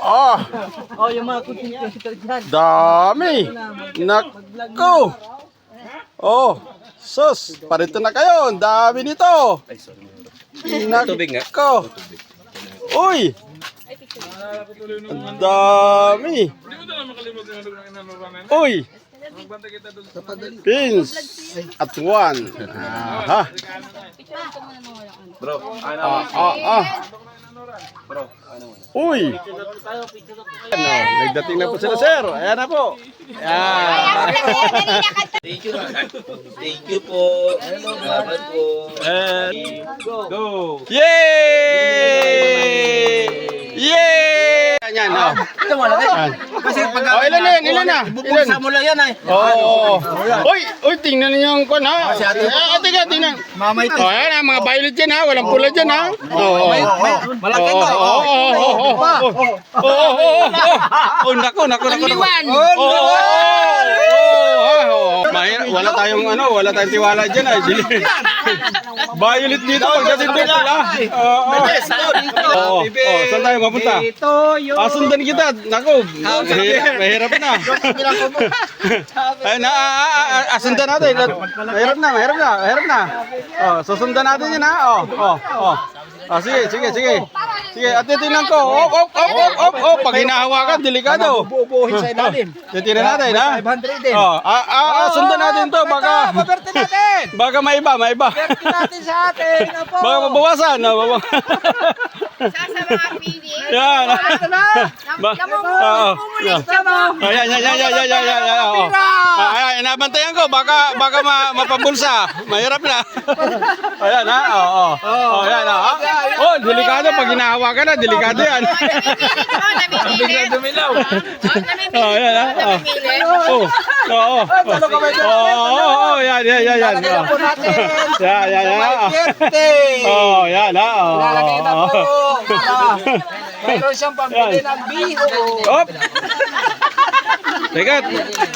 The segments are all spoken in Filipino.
Oh, Oh, yung mga kutin dyan. dami. Nako. Oh, sus, parito na kayo. Ang dami nito. Nako. Uy. Ang dami. Uy. Pins at one. Aha. Bro, Uy. Ano, nagdating na po sila, sir. Ayan na po. Ayan. thank you po. Salamat po. And Go. yay! Yay! Ayan, oh. Ito malaki. Kasi pag Oh, ilan na yan? Ilan na? bubulsa mo lang yan ay. Oo. Uy, tingnan niyo yung kon ha. Tingnan. Mamay to. Oh, ayan ha, mga violet yan ha. Walang pula dyan ha. Oo. Malaki to. Oh, naku. Wala tayong tiwala dyan ay. Violet dito pagdating doon pula. Saan tayo mapunta? Ito yung Sundan kita. Naku, mahirap na. Ay, sundan natin. Mahirap na. Oh, susundan natin yan ha. Sige. Sige, at titingnan ko. Pag hinahawakan, delikado. bubuhin sa ilalim. Titingnan natin ha. 500 din. Sundan natin to. Maberte natin. Baka maiba. Berte natin sa atin. Apo. Baka mabawasan. Sa mga pili. Yan. Ayan. Ayan, inabantayan ko. Baka mapabulsa. Mahirap na. Ayan ha. Ayan ha. Oh, delikado. Pag hinahawakan na, delikado yan. Biglang dumilaw. Ayan ha. Yan. Lalagay na po natin. Yan. Berte. Yan ha. Lalagay na po. Mayroon siyang pambili ng biho. Op! Teka,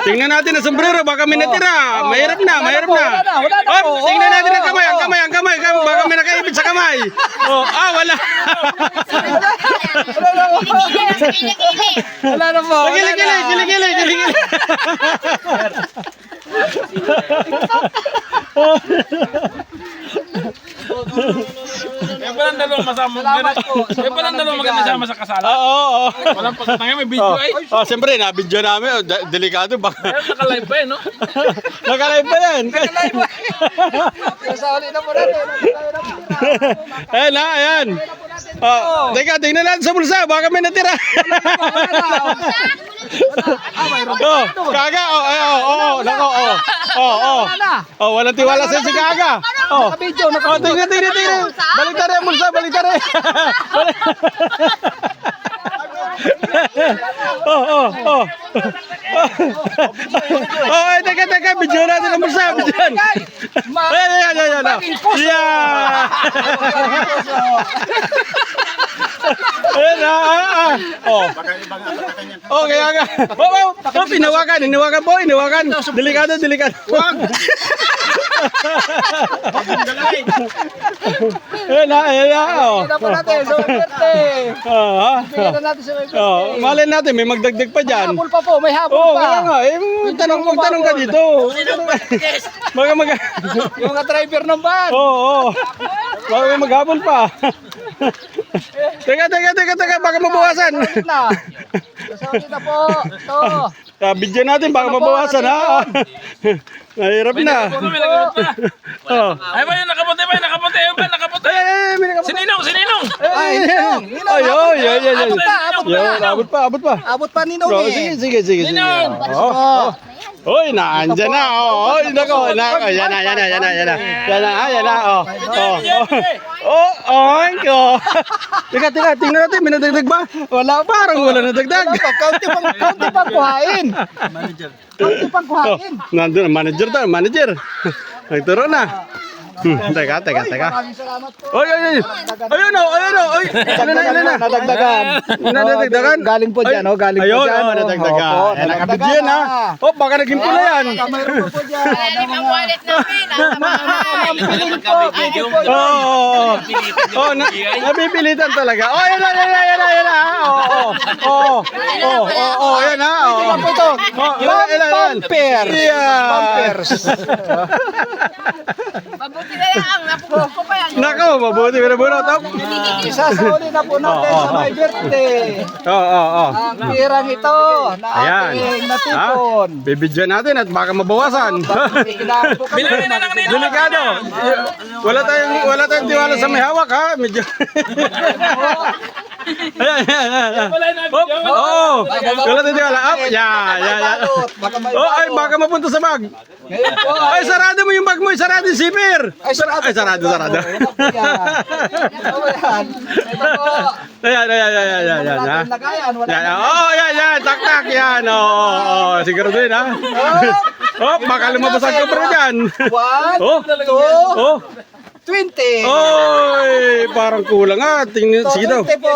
tingnan natin ang sombrero, baka may natira. Mahirap na. Wala na Op, po. tingnan natin ang kamay. Baka may nakaipit sa kamay. Wala. Wala na po. Gili. Kaya palang dalawang masama. Kaya palang dalawang magkasama sa kasala. Oo. Walang pagkatanga, may video ay. Siyempre, na-video namin. Delikado ba? Kaya nakalive pa eh, no? Nakalive pa yan. Sasali na po natin. Ayan. Teka, tingnan natin sa bulsa. Baka may natira. Kaga. Walang tiwala sa si Kaga. Video na Tingnan. Baliktari ang bulsa. Teka, video natin ang bulsa. Ayan. Okay, aga. Hinawakan po. Delikado. Wag. Hindi na po natin. So, berte. Bigyan na natin sa berte. Malay natin, may magdagdag pa dyan. Habol pa po. May habol Kaya pa. nga. Magtanong ka dito. Baka Yung mga driver ng van. Baka may maghabol pa. Teka, baka mabawasan. Na. Sasali na po. Ito. Bidyan natin, baka mabawasan ha. Mahirap na. May nagamot pa. Ay ba yung nakapunti? Sininong? Abot pa. Abot pa Ninong Bro, eh. sige. Hoy, naandyan na. Nako. Yan na. Teka, tingnan natin, may nadagdag ba? Wala, parang wala nadagdag. Kaunti pang kuhain. Kaunti pang kuhain. Nandun, manager. Nagturo na. Teka. Maraming salamat po. Oy. Ayun o. Oy. Nadagdagan. Nadagdagan? Galing po dyan, galing po Ayun, dyan. nadagdagan. Opo, Eh, nakabidyo yan ha. Oh, baka naging pula yan. Mayroon po dyan. Malalim ang wallet namin. Nasa bahay. Piling po. Oo. Napipilitan talaga. Oh, yan na. Oo. Yan ha. Tingnan po ito. Yan. Bumpers. Yeah. Bumpers. Mabuti na lang. Napupok ko pa yan. Nako, mabuti pero bunot. Isasauli na po natin sa my birthday. Oo. Ang pirang ito na Ayan. ating natipon. Bibidyan natin at baka mabawasan. Kailangan po kami. Bilangin na lang nila. Delikado. Wala tayong tiwala sa may hawak ha. Medyo. Ayan. Wala na Hop. video. Oo. Wala tayong tiwala. Up. Yan. Baka may Oh, ay balot. baka mapunta sa bag. Ngayon po Ay, sarado mo yung bag mo. Sarado yung zipper. Ay, sarado. Ay, sarado. Wala po yan. Ito yan. Ito po. Ayan. Wala Ha? natin lagayan. Wala Yan. natin. Oh, yan. Tak. Yan. Oo. Siguro din ha. Oh, baka lumabas ang kubra dyan. 1, Oh. 2, Oh. 20. Oy, parang kulang ah. Tingnan, sige daw. 20 po.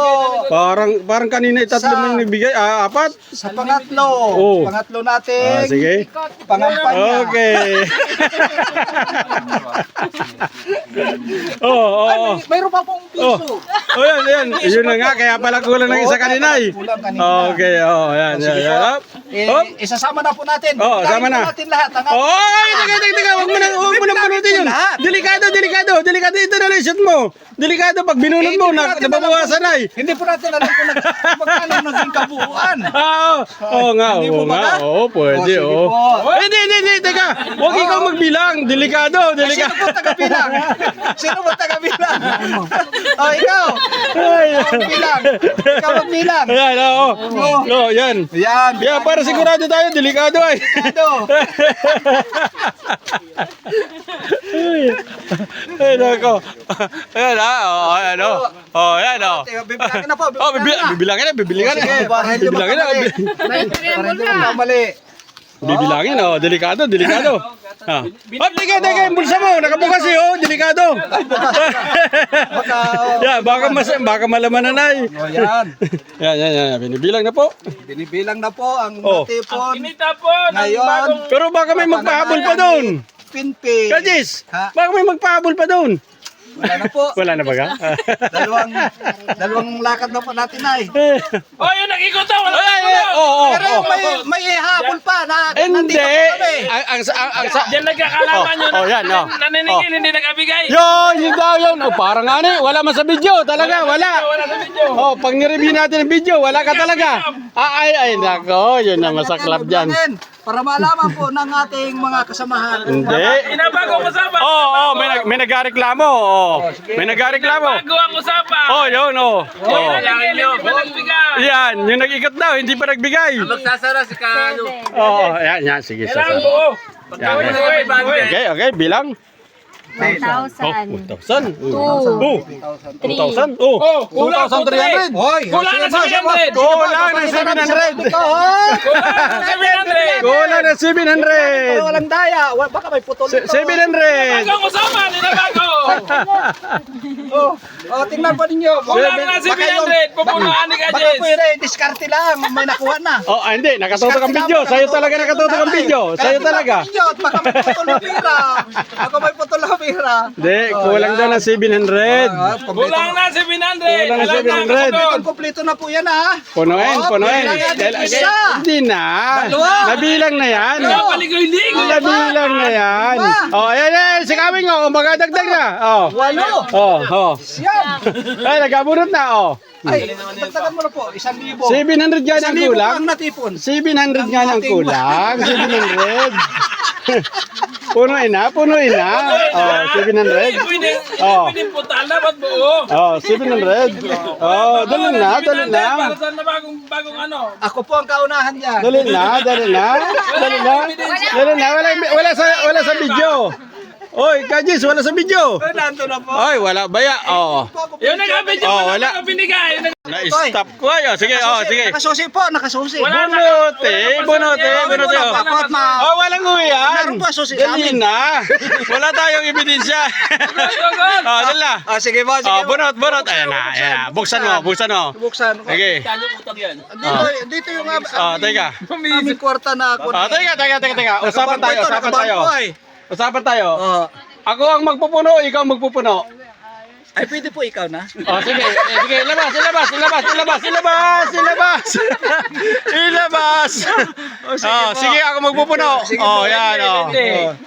Parang kanina tatlo mo yung nabigay. Apat. Sa pangatlo. Oh. Pangatlo natin. Sige. Pangampanya. Okay. Oo. Mayroon pa pong piso. Oh, yan. Yun na nga, kaya pala kulang ng isa kanina eh. Kulang kanina. Okay, yan. Up. Hop. Isasama na po natin. Oh, sama Bilangin na. po natin lahat. Oy, teka. Huwag mo nang balutin yun. lahat. Delikado. Ito na lang shot mo. Delikado pag binunod mo, nababawasan na eh. Hindi po natin alam kung magkano naging kabuuan. Oo nga. Oo, pwede. sige Oo. po. Hindi. Teka. Huwag ikaw magbilang. Delikado. Sino po taga-bilang? Sino po taga-bilang? Ikaw. Ay. Magbilang. Ikaw magbilang. Ayan, oo. Oo, yan. Yan. Yeah, para sigurado tayo. Delikado ay. Delikado. Ay, nako. Ayan, ayan, Bibilangin na po. Bibilangin na. Sige, para hindi Bibilangin na. May Para triangle hindi na. magkamali. Bibilangin, delikado. Teka, yung bulsa mo, nakabukas delikado. Baka malaman na ay. Yan. Yan, binibilang na po. Binibilang na po ang Oh. natipon. Kinita po ng Ngayon. bagong Pero baka may magpahabol pa doon. Pinpin. Kajis, Ha? baka may magpahabol pa doon. Wala na po. Wala na ba ka? Dalawang lakad na po natin ay. Oh, yun, nakikot na. Wala Ay, na. oo. Pero may habol pa na Hindi. nandito po kami. Diyan nagkakalaman yun. yan, Naniningil, hindi nagabigay. Yun daw yun. Parang wala man sa video. Talaga, wala. Wala sa video. Pag nireview natin ang video, wala ka talaga. Ay, nako. Yun na masaklap dyan. Para malaman po ng ating mga kasamahan. Hindi. Inabagong usapan. May nagreklamo. May nagreklamo. Bago ang usapan. Yun. Naniningil, hindi pa nagbigay. Yan, yung nag-ikot daw, hindi pa nagbigay. Magsasara si Kano. Yan, sige. Kailangan buo. Okay, bilang. 1,000. 1,000. 2, 2,000. 3, Kulang 2,300. Hoy, Kulang na 700. Kulang ng 700. Kulang ng 700. Walang daya. Baka may putol ito. 700. Bagong usapan, inabago. Tingnan pa ninyo. Kulang na 700. Pupunuan ni Baka Kajes. po yun diskarte lang. May nakuha na. Hindi. Nakatutok ang video. Sa'yo talaga nakatutok ang video. Sa'yo talaga. Baka may putol na pira. Baka may putol na pira. Hindi. Kulang daw ng 700. Kulang na 700. Kulang na 700. Kompleto na po yan ha. Punuin. bilang natin isa. Hindi na. Dalawa. Nabilang na yan. Paligoy-ligoy. Nabilang na yan. Ayan. Sikawin nga. Magadagdag na. Walo. Siyam. Ay, nagabunot na. Ay, dagdagan mo na po. 1,000. 700 yan ang 1,000 kulang. ang natipon. 700 nga ang kulang. 700. Punuin na. 700. Pwede putal na, ba't buo? 700. Dali na. Para saan na bagong ano? Ako po ang kaunahan dyan. Dali na. Wala sa video. Oy, Kajis, wala sa video. Nandun na po. Ay, wala baya. Oh. Yung nag-video Oh, pa wala. lang binigay. Na-stop ko. Ay, sige, oh, sige. Nakasusi po, nakasusi. Bunuti. Bakit Oh, walang uyan. Meron pa, susi Dali na. Wala tayong ebidensya. Oh, dala. sige po, sige Oh, po. bunot. Ayan na. Buksan mo. Buksan ko. Okay. Dito yung Oh, teka. aming kwarta na ako. Oh, teka. Usapan tayo. Usapan tayo. Oh. Ako ang magpupuno, ikaw ang magpupuno. Ay, pwede po ikaw na. Oh, sige. Sige, ilabas. Oh, sige, ako magpupuno. Oh, yan, oh.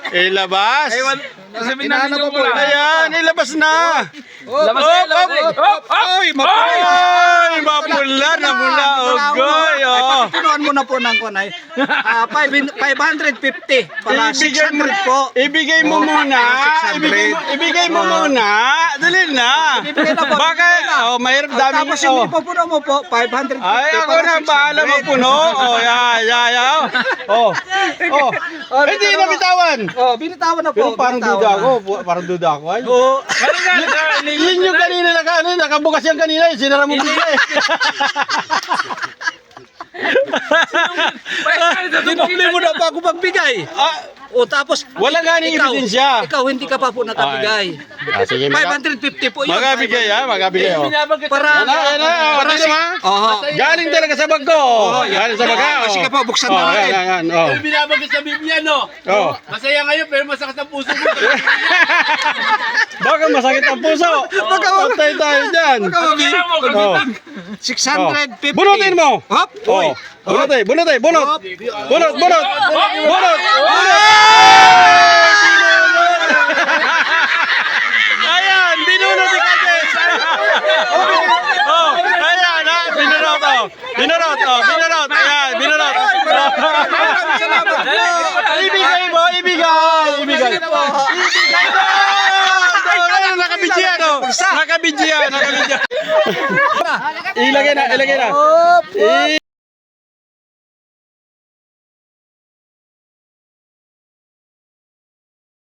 Ilabas. Inaano ko po. Ayan, ilabas na. Labas kayo. Ay, mapula. Ogoy, oh. Pinuhan mo na po ng kunay. 550 para 600 po. Ibigay mo muna. Ibigay mo muna. Dali na. Baka, oh, mahirap dami. Tapos yung ipupuno mo po, 550. Ay, ako na bahala magpuno. Oh, yeah. Oh. Hindi na bitawan. Oh, binitawan na po. Pero parang duda ako. Ay. Oo. Yun yung kanina nakabukas yung kanina. Sinara mo bigla eh. Dinukli mo na pa ako magbigay. O tapos, Wala ganing ebidensya. ikaw hindi ka pa po nakabigay. Sige, 550 po yun. magabigay ha, magabigay. Oh. Para, Yan na. Tingnan mo ha. Oo. Galing talaga sa bag ko. Galing sa bag ha. Sige po, buksan na natin. Yan. Oh. Binabagay sa Biblia, no? Oh. Masaya ngayon, pero masakit ang puso mo. Baka masakit ang puso. Patay tayo dyan. Oh. 650. Bunutin mo. Hop. Oh. Bunot. Ayan, binunot ni Kajis. Oh, ayan ha, binunot. Ayan, binunot. Ibigay mo. Nakabidyan. Ilagay na.